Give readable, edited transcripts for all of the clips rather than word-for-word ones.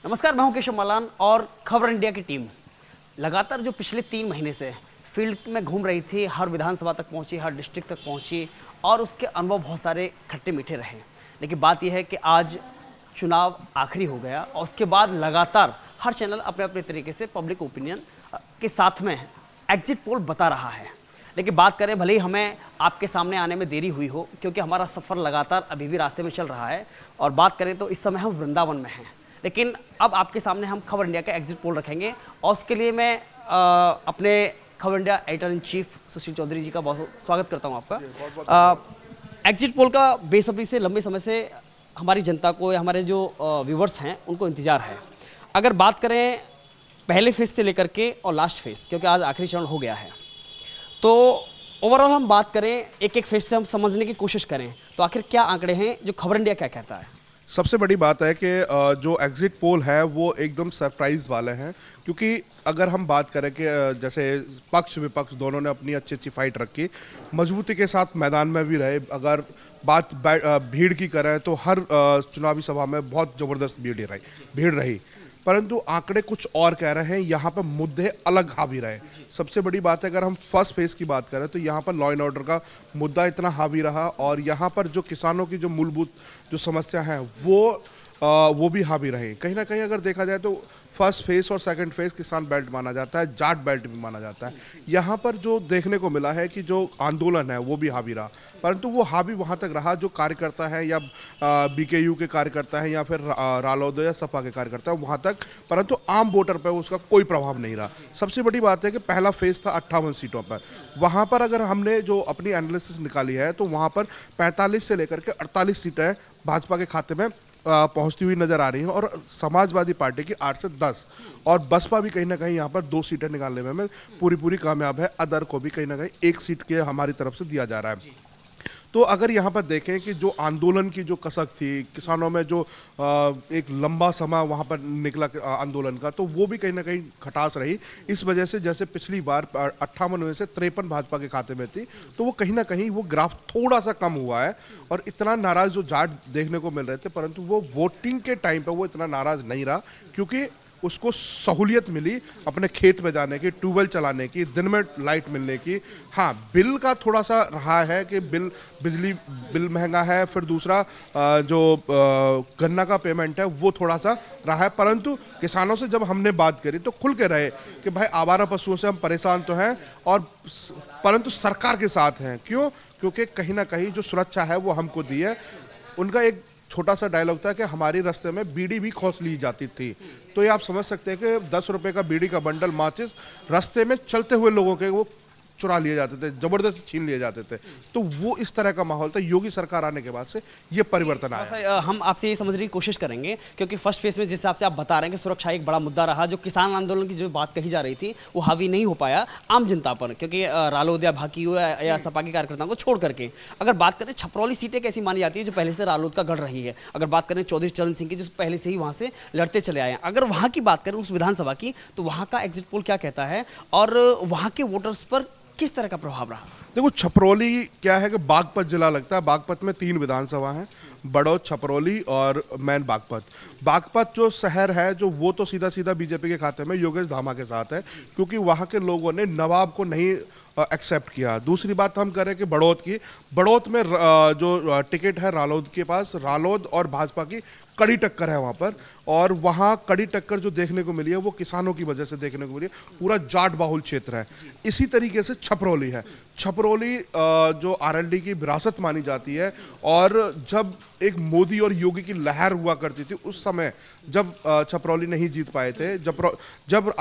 नमस्कार, मैं हूं केशव मलान और खबर इंडिया की टीम लगातार जो पिछले 3 महीने से फील्ड में घूम रही थी, हर विधानसभा तक पहुंची, हर डिस्ट्रिक्ट तक पहुंची और उसके अनुभव बहुत सारे खट्टे मीठे रहे। लेकिन बात यह है कि आज चुनाव आखिरी हो गया और उसके बाद लगातार हर चैनल अपने अपने तरीके से पब्लिक ओपिनियन के साथ में एग्जिट पोल बता रहा है। लेकिन बात करें, भले ही हमें आपके सामने आने में देरी हुई हो, क्योंकि हमारा सफ़र लगातार अभी भी रास्ते में चल रहा है। और बात करें तो इस समय हम वृंदावन में हैं, लेकिन अब आपके सामने हम खबर इंडिया का एग्जिट पोल रखेंगे और उसके लिए मैं अपने खबर India editor in chief Sushil Chaudhary जी का बहुत स्वागत करता हूं आपका। एग्जिट पोल का बेसब्री से लंबे समय से हमारी जनता को या हमारे जो व्यूवर्स हैं उनको इंतज़ार है। अगर बात करें पहले फेज़ से लेकर के और लास्ट फेज़, क्योंकि आज आखिरी चरण हो गया है, तो ओवरऑल हम बात करें एक एक फेज़ से हम समझने की कोशिश करें तो आखिर क्या आंकड़े हैं, जो खबर इंडिया क्या कहता है। सबसे बड़ी बात है कि जो एग्जिट पोल है वो एकदम सरप्राइज वाले हैं, क्योंकि अगर हम बात करें कि जैसे पक्ष विपक्ष दोनों ने अपनी अच्छी अच्छी फाइट रखी, मजबूती के साथ मैदान में भी रहे। अगर बात भीड़ की करें तो हर चुनावी सभा में बहुत ज़बरदस्त भीड़ रही, परंतु आंकड़े कुछ और कह रहे हैं। यहाँ पर मुद्दे अलग हावी रहे। सबसे बड़ी बात है, अगर हम फर्स्ट फेज की बात करें तो यहाँ पर लॉ एंड ऑर्डर का मुद्दा इतना हावी रहा और यहाँ पर जो किसानों की जो मूलभूत जो समस्या है वो भी हावी रहे। कहीं ना कहीं अगर देखा जाए तो फर्स्ट फेज और सेकंड फेज किसान बेल्ट माना जाता है, जाट बेल्ट भी माना जाता है। यहाँ पर जो देखने को मिला है कि जो आंदोलन है वो भी हावी रहा, परंतु वो हावी वहाँ तक रहा जो कार्यकर्ता है या बीकेयू के कार्यकर्ता है या फिर रालोद या सपा के कार्यकर्ता है वहाँ तक, परंतु आम वोटर पर उसका कोई प्रभाव नहीं रहा। सबसे बड़ी बात है कि पहला फेज था 58 सीटों पर, वहाँ पर अगर हमने जो अपनी एनालिसिस निकाली है तो वहाँ पर 45 से लेकर के 48 सीटें भाजपा के खाते में पहुंचती हुई नजर आ रही हैं और समाजवादी पार्टी की 8 से 10 और बसपा भी कहीं ना कहीं यहाँ पर 2 सीटें निकालने में पूरी कामयाब है। अदर को भी कहीं ना कहीं 1 सीट के हमारी तरफ से दिया जा रहा है। तो अगर यहाँ पर देखें कि जो आंदोलन की जो कसक थी, किसानों में जो एक लंबा समय वहाँ पर निकला आंदोलन का, तो वो भी कहीं ना कहीं खटास रही। इस वजह से जैसे पिछली बार 58 में से 53 भाजपा के खाते में थी, तो वो कहीं ना कहीं वो ग्राफ थोड़ा सा कम हुआ है और इतना नाराज जो जाट देखने को मिल रहे थे, परंतु वो वोटिंग के टाइम पर वो इतना नाराज नहीं रहा, क्योंकि उसको सहूलियत मिली अपने खेत में जाने की, ट्यूबवेल चलाने की, दिन में लाइट मिलने की। हाँ, बिल का थोड़ा सा रहा है कि बिजली बिल महंगा है, फिर दूसरा जो गन्ना का पेमेंट है वो थोड़ा सा रहा है, परंतु किसानों से जब हमने बात करी तो खुल के रहे कि भाई आवारा पशुओं से हम परेशान तो हैं और परंतु सरकार के साथ हैं। क्यों? क्योंकि कहीं ना कहीं जो सुरक्षा है वो हमको दी है। उनका एक छोटा सा डायलॉग था कि हमारी रास्ते में बीड़ी भी खोस ली जाती थी, तो ये आप समझ सकते हैं कि 10 रुपए का बीड़ी का बंडल माचिस रास्ते में चलते हुए लोगों के वो चुरा लिए जाते थे, जबरदस्ती छीन लिए जाते थे। तो वो इस तरह का माहौल था। योगी सरकार आने के बाद से ये परिवर्तन आया। हम आपसे ये समझने की कोशिश करेंगे, क्योंकि फर्स्ट फेज में जिस हिसाब से आप बता रहे हैं कि सुरक्षा एक बड़ा मुद्दा रहा, जो किसान आंदोलन की जो बात कही जा रही थी वो हावी नहीं हो पाया आम जनता पर, क्योंकि रालोद या भाकियू या सपा के कार्यकर्ताओं को छोड़ करके। अगर बात करें छपरौली सीटें कैसी मानी जाती है जो पहले से रालोद का गढ़ रही है, अगर बात करें चौधरी चरण सिंह की जो पहले से ही वहाँ से लड़ते चले आए हैं, अगर वहाँ की बात करें उस विधानसभा की, तो वहाँ का एग्जिट पोल क्या कहता है और वहाँ के वोटर्स पर किस तरह का प्रभाव रहा? देखो, छपरौली क्या है कि बागपत जिला लगता है। बागपत में 3 विधानसभा हैं, बड़ौद, छपरौली और मैन बागपत। बागपत जो शहर है जो वो तो सीधा सीधा बीजेपी के खाते में योगेश धामा के साथ है, क्योंकि वहाँ के लोगों ने नवाब को नहीं एक्सेप्ट किया। दूसरी बात हम करें कि बड़ौद की, बड़ौद में जो टिकट है रालोद के पास, रालोद और भाजपा की कड़ी टक्कर है वहाँ पर, और वहाँ कड़ी टक्कर जो देखने को मिली है वो किसानों की वजह से देखने को मिली है। पूरा जाट बाहुल क्षेत्र है। इसी तरीके से छपरौली है। छपरौली जो आरएलडी की विरासत मानी जाती है, और जब एक मोदी और योगी की लहर हुआ करती थी उस समय जब छपरौली नहीं जीत पाए थे, जब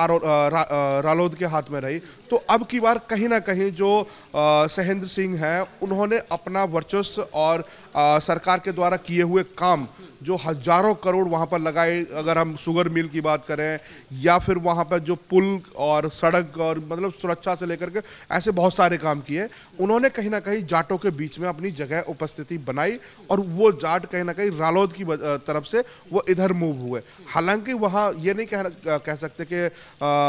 रालोद के हाथ में रही, तो अब की बार कहीं ना कहीं जो सहेंद्र सिंह हैं उन्होंने अपना वर्चस्व और सरकार के द्वारा किए हुए काम जो हजारों करोड़ वहाँ पर लगाए, अगर हम शुगर मिल की बात करें या फिर वहाँ पर जो पुल और सड़क और मतलब सुरक्षा से लेकर के ऐसे बहुत सारे काम किए, उन्होंने कहीं ना कहीं जाटों के बीच में अपनी जगह उपस्थिति बनाई और वो जाट कहीं ना कहीं रालोद की तरफ से वो इधर मूव हुए। हालांकि वहाँ ये नहीं कह सकते कि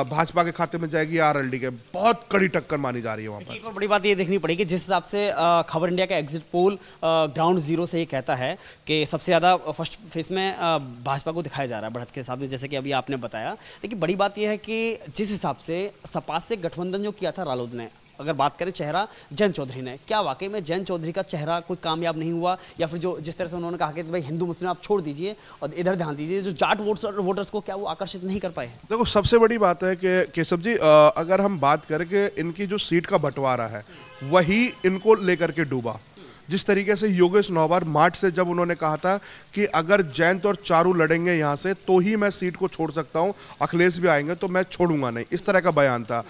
भाजपा के खाते में जाएगी आरएलडी के, बहुत कड़ी टक्कर मानी जा रही है वहाँ पर। एक और बड़ी बात ये देखनी पड़ेगी, जिस हिसाब से खबर इंडिया का एग्जिट पोल ग्राउंड जीरो से ये कहता है कि सबसे ज़्यादा फर्स्ट फेज में भाजपा को दिखाया जा रहा है बढ़त के हिसाब से, जैसे कि अभी आपने बताया। लेकिन बड़ी बात यह है कि जिस हिसाब से सपा से गठबंधन जो किया था रालोद ने, अगर बात करें चेहरा जयंत चौधरी ने, क्या वाकई में जयंत चौधरी का चेहरा कोई कामयाब नहीं हुआ, या फिर जो जिस तरह से उन्होंने कहा कि भाई हिंदू मुस्लिम आप छोड़ दीजिए और इधर ध्यान दीजिए, जो जाट वोटर्स को क्या वो आकर्षित नहीं कर पाए? देखो, सबसे बड़ी बात है कि केशव जी, अगर हम बात करें कि इनकी जो सीट का बंटवारा है वही इनको लेकर के डूबा। जिस तरीके से योगेश नौबार मार्च से जब उन्होंने कहा था कि अगर जयंत और चारू लड़ेंगे यहाँ से तो ही मैं सीट को छोड़ सकता हूँ, अखिलेश भी आएंगे तो मैं छोड़ूंगा नहीं, इस तरह का बयान था।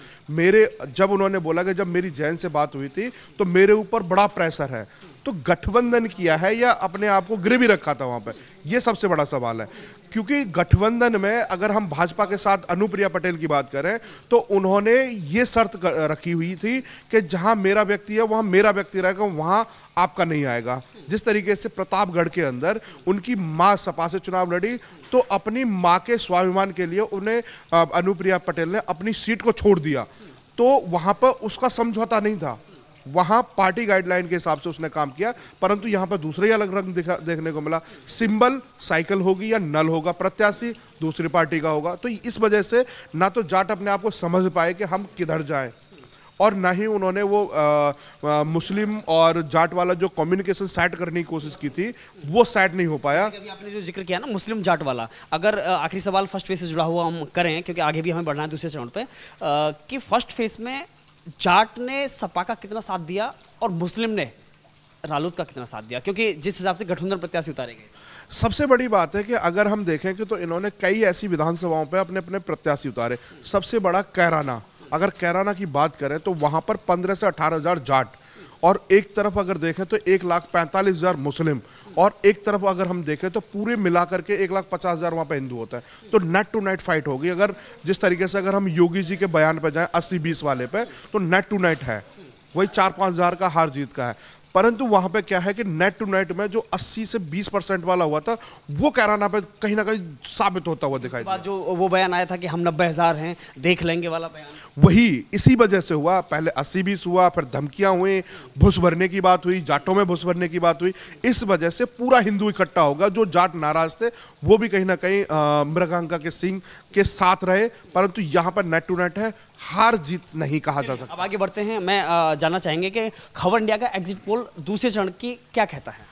जब उन्होंने बोला कि जब मेरी जयंत से बात हुई थी तो मेरे ऊपर बड़ा प्रेशर है, तो गठबंधन किया है या अपने आप को गिरवी रखा था वहां पे, ये सबसे बड़ा सवाल है। क्योंकि गठबंधन में अगर हम भाजपा के साथ अनुप्रिया पटेल की बात करें तो उन्होंने ये शर्त रखी हुई थी कि जहां मेरा व्यक्ति है वहां मेरा व्यक्ति रहेगा, वहां आपका नहीं आएगा। जिस तरीके से प्रतापगढ़ के अंदर उनकी मां सपा से चुनाव लड़ी तो अपनी मां के स्वाभिमान के लिए उन्हें अनुप्रिया पटेल ने अपनी सीट को छोड़ दिया, तो वहां पर उसका समझौता नहीं था, वहां पार्टी गाइडलाइन के हिसाब से उसने काम किया। परंतु यहां पर दूसरा ही अलग रंग देखने को मिला, सिंबल साइकिल होगी या नल होगा, प्रत्याशी दूसरी पार्टी का होगा। तो इस वजह से ना तो जाट अपने आप को समझ पाए कि हम किधर जाएं, और ना ही उन्होंने वो मुस्लिम और जाट वाला जो कम्युनिकेशन सेट करने की कोशिश की थी वो सेट नहीं हो पाया। अभी आपने जो जिक्र किया ना मुस्लिम जाट वाला, अगर आखिरी सवाल फर्स्ट फेज से जुड़ा हुआ हम करें, क्योंकि आगे भी हमें बढ़ना है दूसरे चरण पे, कि फर्स्ट फेज में जाट ने सपा का कितना साथ दिया और मुस्लिम ने रालोद का कितना साथ दिया, क्योंकि जिस हिसाब से गठबंधन प्रत्याशी उतारे गए? सबसे बड़ी बात है कि अगर हम देखें कि तो इन्होंने कई ऐसी विधानसभाओं पे अपने अपने प्रत्याशी उतारे। सबसे बड़ा कैराना, अगर कैराना की बात करें तो वहां पर 15 से 18,000 जाट, और एक तरफ अगर देखें तो 1,45,000 मुस्लिम, और एक तरफ अगर हम देखें तो पूरे मिलाकर के 1,50,000 वहां पे हिंदू होता है। तो नेट टू नेट फाइट होगी। अगर जिस तरीके से अगर हम योगी जी के बयान पे जाएं 80-20 वाले पे, तो नेट टू नेट है, वही 4-5 हजार का हार जीत का है। परंतु वहां पे क्या है कि नेट टू नेट में जो 80 से 20% वाला हुआ था वो कैराना पे कहीं ना कहीं साबित होता हुआ दिखाई दिया। जो वो बयान आया था कि हम 90,000 हैं, देख लेंगे वाला बयान, वही इसी वजह से हुआ। पहले 80-20 हुआ, फिर धमकियां हुई, घुस भरने की बात हुई, जाटों में घुस भरने की बात हुई। इस वजह से पूरा हिंदू इकट्ठा होगा। जो जाट नाराज थे वो भी कहीं ना कहीं मृगांका के सिंह के साथ रहे, परंतु यहाँ पर नेट टू नेट है, हार जीत नहीं कहा जा सकता। अब आगे बढ़ते हैं। मैं जानना चाहेंगे कि खबर इंडिया का एग्जिट पोल दूसरे चरण की क्या कहता है?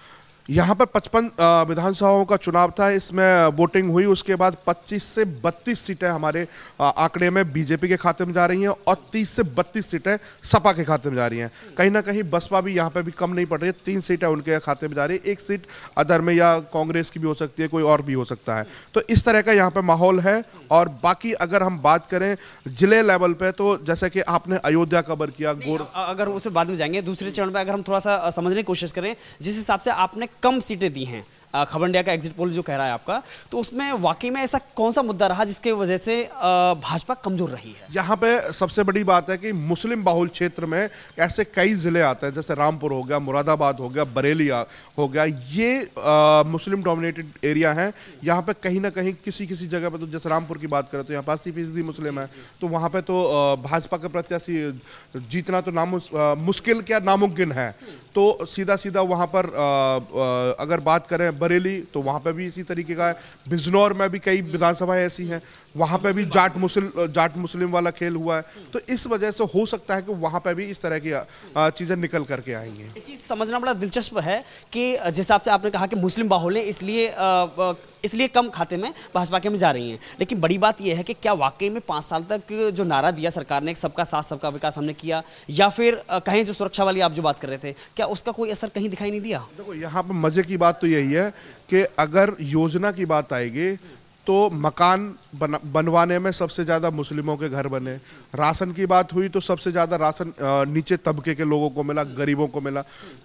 यहाँ पर 55 विधानसभाओं का चुनाव था, इसमें वोटिंग हुई। उसके बाद 25 से 32 सीटें हमारे आंकड़े में बीजेपी के खाते में जा रही हैं और 30 से 32 सीटें सपा के खाते में जा रही हैं। कहीं ना कहीं बसपा भी यहाँ पे भी कम नहीं पड़ रही है, 3 सीटें उनके खाते में जा रही है, 1 सीट अदर में या कांग्रेस की भी हो सकती है, कोई और भी हो सकता है। तो इस तरह का यहाँ पे माहौल है। और बाकी अगर हम बात करें जिले लेवल पे, तो जैसे कि आपने अयोध्या कवर किया, अगर उसे बाद में जाएंगे दूसरे चरण पे, अगर हम थोड़ा सा समझने की कोशिश करें, जिस हिसाब से आपने कम सीटें दी हैं, खबर इंडिया का एग्जिट पोल जो कह रहा है आपका, तो उसमें वाकई में ऐसा कौन सा मुद्दा रहा जिसके वजह से भाजपा कमजोर रही है? यहाँ पे सबसे बड़ी बात है कि मुस्लिम बाहुल क्षेत्र में ऐसे कई जिले आते हैं, जैसे रामपुर हो गया, मुरादाबाद हो गया, बरेली हो गया, ये मुस्लिम डोमिनेटेड एरिया है। यहाँ पे कहीं ना कहीं किसी किसी जगह पे, तो जैसे रामपुर की बात करें तो यहाँ 80% मुस्लिम है, तो वहाँ पे तो भाजपा के प्रत्याशी जीतना तो मुश्किल क्या नामुमकिन है। तो सीधा सीधा वहाँ पर अगर बात करें बरेली, तो वहां पे भी इसी तरीके का है। बिजनौर में भी कई विधानसभाएं ऐसी हैं, वहां पे भी जाट मुस्लिम वाला खेल हुआ है। तो इस वजह से हो सकता है कि वहां पे भी इस तरह की चीजें निकल करके आएंगी। एक चीज समझना बड़ा दिलचस्प है कि जिस हिसाब से आपने कहा कि मुस्लिम बाहुल है, इसलिए कम खाते में भाजपा के में जा रही हैं, लेकिन बड़ी बात यह है कि क्या वाकई में 5 साल तक जो नारा दिया सरकार ने, सबका साथ सबका विकास हमने किया, या फिर कहीं जो सुरक्षा वाली आप जो बात कर रहे थे, क्या उसका कोई असर कहीं दिखाई नहीं दिया? देखो, यहाँ पर मजे की बात तो यही है कि अगर योजना की बात आएगी तो मकान बनवाने में सबसे ज़्यादा मुस्लिमों के घर बने। राशन की बात हुई तो सबसे ज़्यादा राशन नीचे तबके के लोगों को मिला, गरीबों को मिला।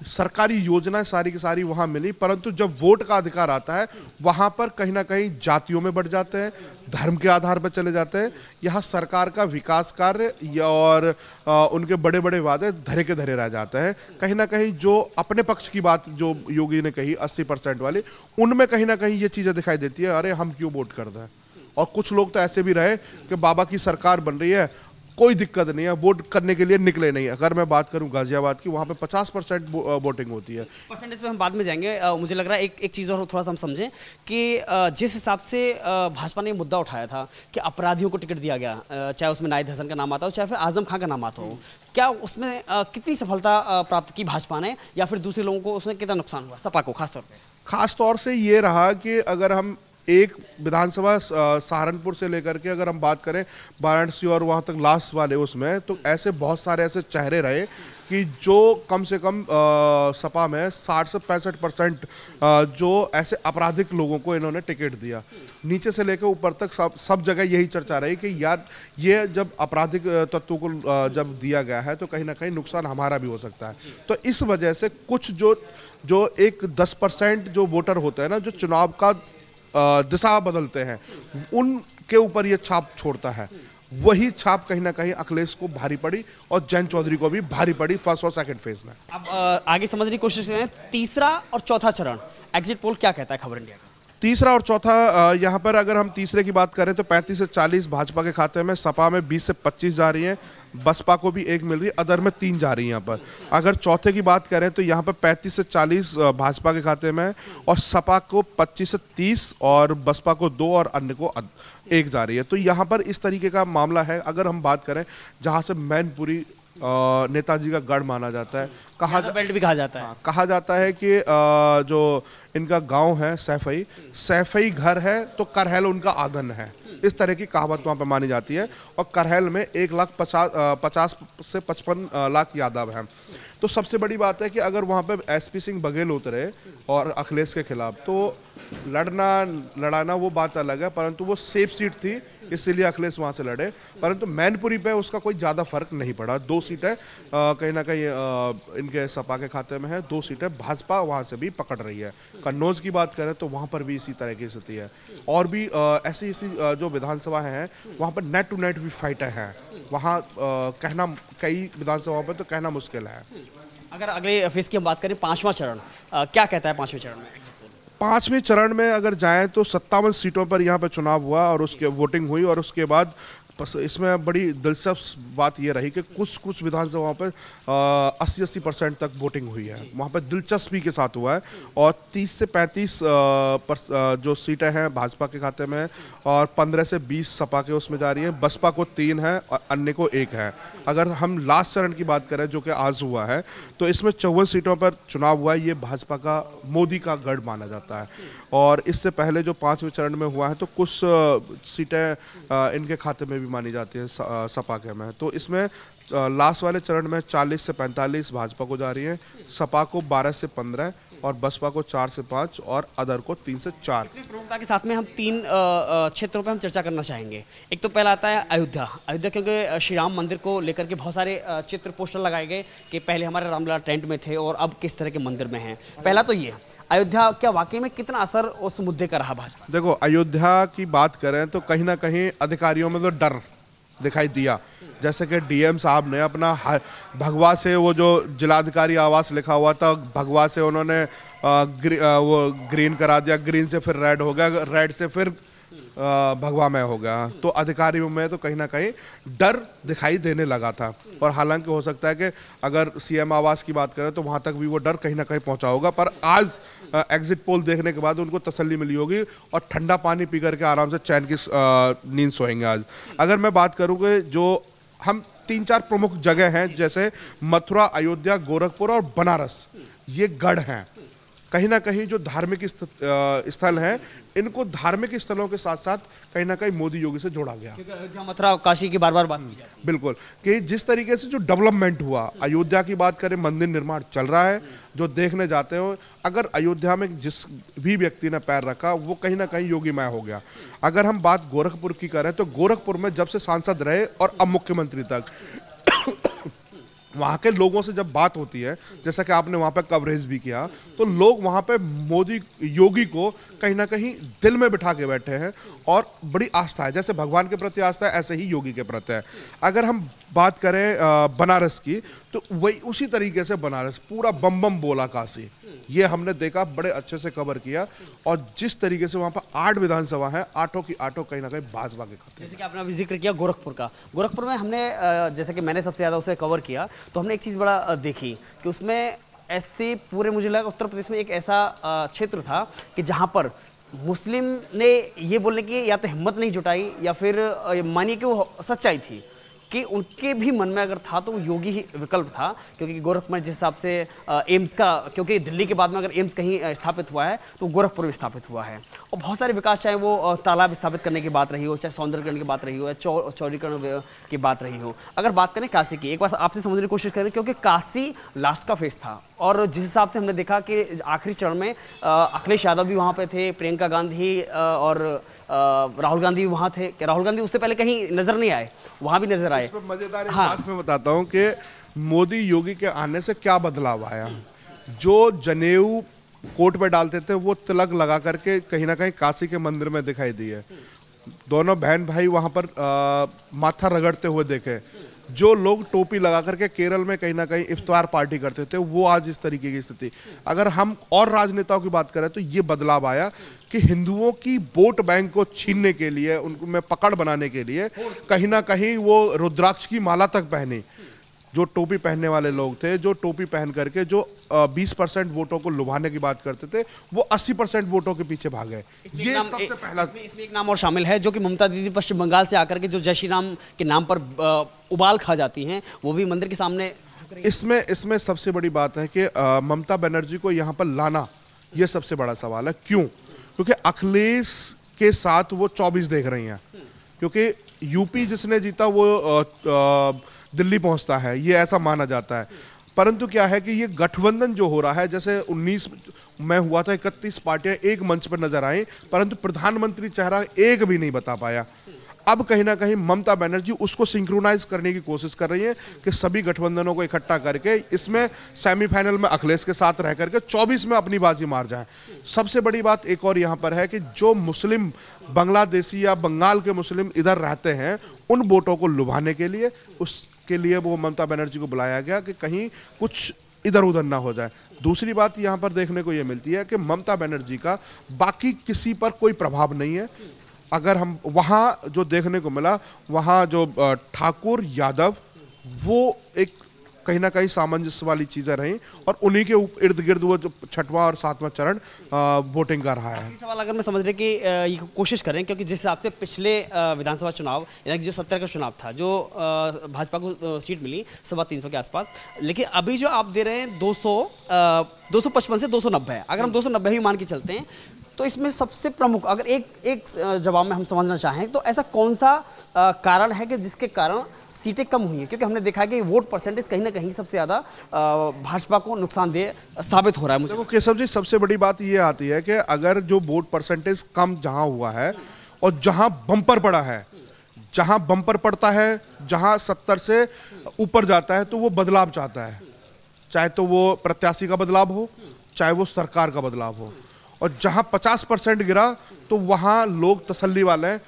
सरकारी योजनाएं सारी की सारी वहाँ मिली, परंतु जब वोट का अधिकार आता है वहाँ पर कहीं ना कहीं जातियों में बढ़ जाते हैं, धर्म के आधार पर चले जाते हैं। यहाँ सरकार का विकास कार्य और उनके बड़े बड़े वादे धरे के धरे रह जाते हैं। कहीं ना कहीं जो अपने पक्ष की बात जो योगी ने कही 80% वाली, उनमें कहीं ना कहीं ये चीज़ें दिखाई देती है, अरे हम क्यों वोट कर दें। और कुछ लोग तो ऐसे भी रहे कि बाबा की सरकार बन रही है, कोई दिक्कत नहीं है, वोट करने के लिए निकले नहीं। अगर मैं बात करूं गाजियाबाद की, वहां पे 50% वोटिंग होती है। परसेंटेज पे हम बाद में जाएंगे। मुझे लग रहा है एक चीज़ और थोड़ा सा हम समझें कि जिस हिसाब से भाजपा ने मुद्दा उठाया था कि अपराधियों को टिकट दिया गया, चाहे उसमें नाहिद हसन का नाम आता हो चाहे फिर आजम खान का नाम आता हो, क्या उसमें कितनी सफलता प्राप्त की भाजपा ने, या फिर दूसरे लोगों को उसमें कितना नुकसान हुआ सपा को खासतौर पर? खास तौर से ये रहा कि अगर हम एक विधानसभा सहारनपुर से लेकर के अगर हम बात करें वाराणसी और वहाँ तक लास्ट वाले उसमें, तो ऐसे बहुत सारे ऐसे चेहरे रहे कि जो कम से कम सपा में 60 से 65% जो ऐसे आपराधिक लोगों को इन्होंने टिकट दिया। नीचे से लेकर ऊपर तक सब जगह यही चर्चा रही कि यार ये जब आपराधिक तत्वों को जब दिया गया है तो कहीं ना कहीं नुकसान हमारा भी हो सकता है। तो इस वजह से कुछ जो एक 10% जो वोटर होते हैं ना, जो चुनाव का दिशा बदलते हैं, उनके ऊपर ये छाप छोड़ता है। वही छाप कहीं ना कहीं अखिलेश को भारी पड़ी और जयंत चौधरी को भी भारी पड़ी फर्स्ट और सेकंड फेज में। अब आगे समझने की कोशिश करें, तीसरा और चौथा चरण एग्जिट पोल क्या कहता है खबर इंडिया का? तीसरा और चौथा, यहाँ पर अगर हम तीसरे की बात करें तो 35 से 40 भाजपा के खाते में, सपा में 20 से 25 जा रही हैं, बसपा को भी 1 मिल रही है, अदर में 3 जा रही है यहाँ पर। अगर चौथे की बात करें तो यहाँ पर 35 से 40 भाजपा के खाते में और सपा को 25 से 30 और बसपा को 2 और अन्य को 1 जा रही है। तो यहाँ पर इस तरीके का मामला है। अगर हम बात करें जहाँ से मैनपुरी नेताजी का गढ़ माना जाता है, बेल्ट भी कहा जाता है। कहा जाता है कि जो इनका गांव है सैफई घर है तो करहल उनका आंगन है, इस तरह की कहावत वहाँ पर मानी जाती है। और करहल में 1,50,000 से 55 लाख यादव हैं। तो सबसे बड़ी बात है कि अगर वहाँ पे एसपी सिंह बघेल उतरे और अखिलेश के खिलाफ, तो लड़ाना वो बात अलग है, परंतु वो सेफ सीट थी इसीलिए अखिलेश वहाँ से लड़े। परंतु मैनपुरी पे उसका कोई ज़्यादा फर्क नहीं पड़ा। 2 सीटें कहीं ना कहीं इनके सपा के खाते में है, 2 सीटें भाजपा वहाँ से भी पकड़ रही है। कन्नौज की बात करें तो वहाँ पर भी इसी तरह की स्थिति है। और भी ऐसी जो विधानसभा हैं वहाँ पर नेट टू नेट भी फाइटें हैं। वहाँ कहना, कई विधानसभाओं पर तो कहना मुश्किल है। अगर अगले फेज की हम बात करें, 5वां चरण क्या कहता है 5वें चरण में? 5वें चरण में अगर जाएं तो 57 सीटों पर यहाँ पर चुनाव हुआ और उसके वोटिंग हुई। और उसके बाद इसमें बड़ी दिलचस्प बात यह रही कि कुछ विधानसभाओं पर 80% तक वोटिंग हुई है। वहाँ पर दिलचस्पी के साथ हुआ है। और 30 से 35 जो सीटें हैं भाजपा के खाते में और 15 से 20 सपा के उसमें जा रही हैं। बसपा को 3 है और अन्य को 1 है। अगर हम लास्ट चरण की बात करें जो कि आज हुआ है, तो इसमें 54 सीटों पर चुनाव हुआ है। ये भाजपा का मोदी का गढ़ माना जाता है। और इससे पहले जो 5वें चरण में हुआ है तो कुछ सीटें इनके खाते में भी मानी जाती है सपा के में। तो इसमें लास्ट वाले चरण में 40 से 45 भाजपा को जा रही है, सपा को 12 से 15 और बसपा को 4 से 5 और अदर को 3 से 4। प्रमुखता के साथ में हम 3 क्षेत्रों पे हम चर्चा करना चाहेंगे। एक तो पहला आता है अयोध्या, क्योंकि श्री राम मंदिर को लेकर के बहुत सारे चित्र पोस्टर लगाए गए कि पहले हमारे रामलला टेंट में थे और अब किस तरह के मंदिर में हैं। पहला तो ये अयोध्या, क्या वाकई में कितना असर उस मुद्दे का रहा भाजपा? देखो, अयोध्या की बात करें तो कहीं ना कहीं अधिकारियों में तो डर दिखाई दिया। जैसे कि डीएम साहब ने अपना भगवा से वो जो जिलाधिकारी आवास लिखा हुआ था, भगवा से उन्होंने वो ग्रीन करा दिया, ग्रीन से फिर रेड हो गया, रेड से फिर भगवा में हो गया। तो अधिकारियों में तो कहीं ना कहीं डर दिखाई देने लगा था। और हालांकि हो सकता है कि अगर सीएम आवास की बात करें तो वहां तक भी वो डर कहीं ना कहीं पहुंचा होगा। पर आज एग्जिट पोल देखने के बाद उनको तसल्ली मिली होगी और ठंडा पानी पी करके आराम से चैन की नींद सोएंगे आज। अगर मैं बात करूँ कि जो हम 3-4 प्रमुख जगह हैं, जैसे मथुरा, अयोध्या, गोरखपुर और बनारस, ये गढ़ हैं। कहीं ना कहीं जो धार्मिक स्थल हैं, इनको धार्मिक स्थलों के साथ साथ कहीं ना कहीं मोदी योगी से जोड़ा गया। अयोध्या, मथुरा, काशी की बार बार बात की जाती है। बिल्कुल, कि जिस तरीके से जो डेवलपमेंट हुआ, अयोध्या की बात करें, मंदिर निर्माण चल रहा है, जो देखने जाते हो, अगर अयोध्या में जिस भी व्यक्ति ने पैर रखा वो कहीं ना कहीं योगीमय हो गया। अगर हम बात गोरखपुर की करें तो गोरखपुर में जब से सांसद रहे और अब मुख्यमंत्री तक वहाँ के लोगों से जब बात होती है, जैसा कि आपने वहाँ पे कवरेज भी किया, तो लोग वहाँ पे मोदी योगी को कहीं ना कहीं दिल में बिठा के बैठे हैं और बड़ी आस्था है। जैसे भगवान के प्रति आस्था है, ऐसे ही योगी के प्रति है। अगर हम बात करें बनारस की, तो वही उसी तरीके से बनारस पूरा बम बम बोला काशी। ये हमने देखा, बड़े अच्छे से कवर किया। और जिस तरीके से वहां पर 8 विधानसभा है, 8 की 8 कहीं ना कहीं भाजपा के खाते। जैसे कि आपने अभी जिक्र किया गोरखपुर का, गोरखपुर में हमने जैसे कि मैंने सबसे ज़्यादा उसे कवर किया, तो हमने एक चीज़ बड़ा देखी कि उसमें ऐसे पूरे, मुझे लगा उत्तर प्रदेश में एक ऐसा क्षेत्र था कि जहाँ पर मुस्लिम ने ये बोलने की या तो हिम्मत नहीं जुटाई या फिर मानिए कि वो सच्चाई थी कि उनके भी मन में अगर था तो वो योगी ही विकल्प था, क्योंकि गोरखपुर जिस हिसाब से एम्स का, क्योंकि दिल्ली के बाद में अगर एम्स कहीं स्थापित हुआ है तो गोरखपुर में स्थापित हुआ है। और बहुत सारे विकास, चाहे वो तालाब स्थापित करने की बात रही हो, चाहे सौंदर्यकरण की बात रही हो, या चौड़ीकरण की बात रही हो। अगर बात करें काशी की, एक बार आपसे समझने की कोशिश करें, क्योंकि काशी लास्ट का फेज था और जिस हिसाब से हमने देखा कि आखिरी चरण में अखिलेश यादव भी वहाँ पे थे, प्रियंका गांधी और राहुल गांधी वहाँ थे। राहुल गांधी उससे पहले कहीं नजर नहीं आए, वहाँ भी नजर आए। मजेदार बात मैं बताता हूँ कि मोदी योगी के आने से क्या बदलाव आया। जो जनेऊ कोट पे डालते थे वो तिलक लगा करके कहीं ना कहीं काशी के मंदिर में दिखाई दिए। दोनों बहन भाई वहां पर माथा रगड़ते हुए देखे। जो लोग टोपी लगा करके केरल में कहीं ना कहीं इफ्तार पार्टी करते थे, वो आज इस तरीके की स्थिति। अगर हम और राजनेताओं की बात करें तो ये बदलाव आया कि हिंदुओं की वोट बैंक को छीनने के लिए, उनको में पकड़ बनाने के लिए कहीं ना कहीं वो रुद्राक्ष की माला तक पहनी। जो टोपी पहनने वाले लोग थे, जो टोपी पहन करके जो 20% वोटों को लुभाने की बात करते थे, वो 80% वोटों के पीछे भागे। ये सबसे पहला। इसमें एक नाम और शामिल है, जो कि ममता दीदी पश्चिम बंगाल से आकर के जो जय श्री राम के नाम पर उबाल खा जाती हैं, वो भी मंदिर के सामने। इसमें सबसे बड़ी बात है कि ममता बनर्जी को यहाँ पर लाना, ये सबसे बड़ा सवाल है। क्यों? क्योंकि अखिलेश के साथ वो 24 देख रही हैं, क्योंकि यूपी जिसने जीता वो दिल्ली पहुंचता है, ये ऐसा माना जाता है। परंतु क्या है कि ये गठबंधन जो हो रहा है, जैसे 19 में हुआ था, 31 पार्टियां एक मंच पर नजर आई, परंतु प्रधानमंत्री चेहरा एक भी नहीं बता पाया। अब कहीं ना कहीं ममता बनर्जी उसको सिंक्रोनाइज करने की कोशिश कर रही है कि सभी गठबंधनों को इकट्ठा करके इसमें सेमीफाइनल में अखिलेश के साथ रह करके 24 में अपनी बाजी मार जाए। सबसे बड़ी बात एक और यहाँ पर है कि जो मुस्लिम बांग्लादेशी या बंगाल के मुस्लिम इधर रहते हैं, उन वोटों को लुभाने के लिए, उसके लिए वो ममता बनर्जी को बुलाया गया कि कहीं कुछ इधर उधर ना हो जाए। दूसरी बात यहाँ पर देखने को ये मिलती है कि ममता बनर्जी का बाकी किसी पर कोई प्रभाव नहीं है। अगर हम वहाँ जो देखने को मिला, वहाँ जो ठाकुर यादव, वो एक कहीं ना कहीं सामंजस्य वाली चीजें रहीं और उन्हीं के इर्द गिर्द वो जो 6वां और 7वां चरण वोटिंग का रहा है। सवाल अगर मैं समझने की ये कोशिश करें, क्योंकि जिस हिसाब से पिछले विधानसभा चुनाव, यानी कि जो 70 का चुनाव था, जो भाजपा को सीट मिली 350 के आसपास, लेकिन अभी जो आप दे रहे हैं 255 से 290, अगर हम 290 ही मान के चलते हैं, तो इसमें सबसे प्रमुख अगर एक जवाब में हम समझना चाहें तो ऐसा कौन सा कारण है कि जिसके कारण सीटें कम हुई हैं? क्योंकि हमने देखा है कि वोट परसेंटेज कहीं ना कहीं सबसे ज़्यादा भाजपा को नुकसानदेह साबित हो रहा है। मुझे देखो केशव जी, सबसे बड़ी बात ये आती है कि अगर जो वोट परसेंटेज कम जहां हुआ है और जहां बम्पर पड़ा है, जहां बम्पर पड़ता है, जहां 70 से ऊपर जाता है, तो वो बदलाव चाहता है। चाहे तो वो प्रत्याशी का बदलाव हो, चाहे वो सरकार का बदलाव हो। और जहां 50% गिरा तो वहां लोग तसल्ली वाले हैं,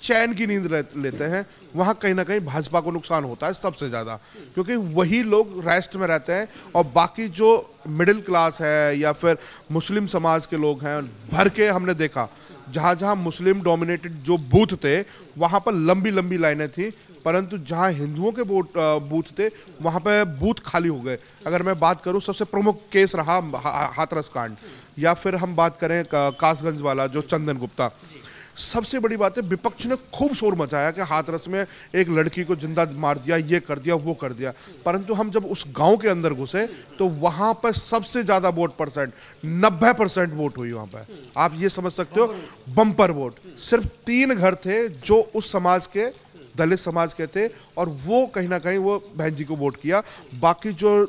चैन की नींद लेते हैं। वहां कहीं ना कहीं भाजपा को नुकसान होता है सबसे ज्यादा, क्योंकि वही लोग रेस्ट में रहते हैं और बाकी जो मिडिल क्लास है या फिर मुस्लिम समाज के लोग हैं, भर के हमने देखा जहां जहां मुस्लिम डोमिनेटेड जो बूथ थे, वहां पर लंबी लंबी लाइनें थी, परंतु जहां हिंदुओं के बूथ थे, वहां पर बूथ खाली हो गए। अगर मैं बात करूं, सबसे प्रमुख केस रहा हाथरस कांड, या फिर हम बात करें कासगंज वाला जो चंदन गुप्ता। सबसे बड़ी बात है, विपक्ष ने खूब शोर मचाया कि हाथरस में एक लड़की को जिंदा मार दिया, ये कर दिया, वो कर दिया। परंतु हम जब उस गांव के अंदर घुसे तो वहां पर सबसे ज्यादा वोट परसेंट 90% वोट हुई। वहां पर आप ये समझ सकते हो, बम्पर वोट। सिर्फ 3 घर थे जो उस समाज के, दलित समाज के थे, और वो कहीं ना कहीं वो बहन जी को वोट किया। बाकी जो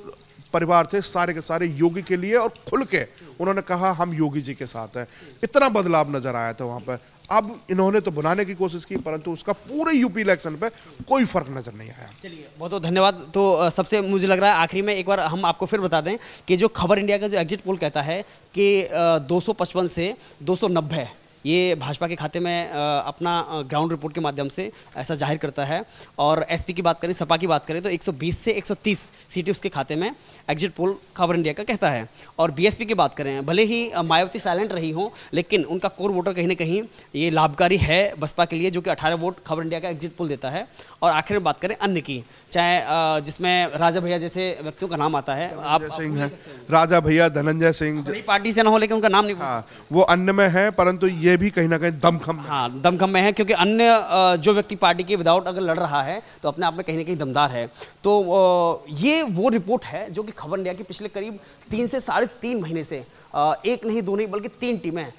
परिवार थे सारे के सारे योगी के लिए, और खुल के उन्होंने कहा हम योगी जी के साथ हैं। इतना बदलाव नजर आया था वहां पर। अब इन्होंने तो बनाने की कोशिश की, परंतु उसका पूरे यूपी इलेक्शन पे कोई फर्क नजर नहीं आया। चलिए, बहुत बहुत धन्यवाद। तो सबसे मुझे लग रहा है आखिरी में एक बार हम आपको फिर बता दें कि जो खबर इंडिया का जो एग्जिट पोल कहता है कि 255 से 290 ये भाजपा के खाते में अपना ग्राउंड रिपोर्ट के माध्यम से ऐसा जाहिर करता है। और एसपी की बात करें, सपा की बात करें तो 120 से 130 सीटें उसके खाते में एग्जिट पोल खबर इंडिया का कहता है। और बीएसपी की बात करें, भले ही मायावती साइलेंट रही हों, लेकिन उनका कोर वोटर कहीं ना कहीं ये लाभकारी है बसपा के लिए, जो कि 18 वोट खबर इंडिया का एग्जिट पोल देता है। और आखिर में बात करें अन्य की, चाहे जिसमें राजा भैया जैसे व्यक्तियों का नाम आता है, आप सिंह है, राजा भैया, धनंजय सिंह, बड़ी पार्टी से ना हो लेकिन उनका नाम नहीं। हाँ, वो अन्य में है, परंतु ये भी कहीं ना कहीं दमखम में। हाँ, दमखम में है, क्योंकि अन्य जो व्यक्ति पार्टी के विदाउट अगर लड़ रहा है तो अपने आप में कहीं ना कहीं दमदार है। तो ये वो रिपोर्ट है जो कि खबर इंडिया की पिछले करीब 3 से 3.5 महीने से एक नहीं, दो नहीं, बल्कि 3 टीमें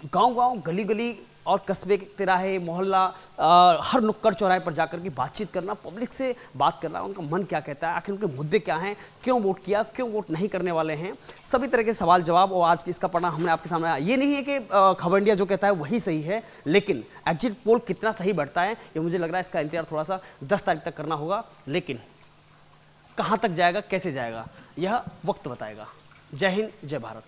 गांव-गांव, गली-गली और कस्बे, तिराहे, मोहल्ला, हर नुक्कड़ चौराहे पर जाकर के बातचीत करना, पब्लिक से बात करना, उनका मन क्या कहता है, आखिर उनके मुद्दे क्या हैं, क्यों वोट किया, क्यों वोट नहीं करने वाले हैं, सभी तरह के सवाल जवाब। और आज इसका परिणाम हमने आपके सामने आया। ये नहीं है कि खबर इंडिया जो कहता है वही सही है, लेकिन एग्जिट पोल कितना सही बढ़ता है ये मुझे लग रहा है इसका इंतजार थोड़ा सा 10 तारीख तक करना होगा। लेकिन कहाँ तक जाएगा, कैसे जाएगा, यह वक्त बताएगा। जय हिंद, जय भारत।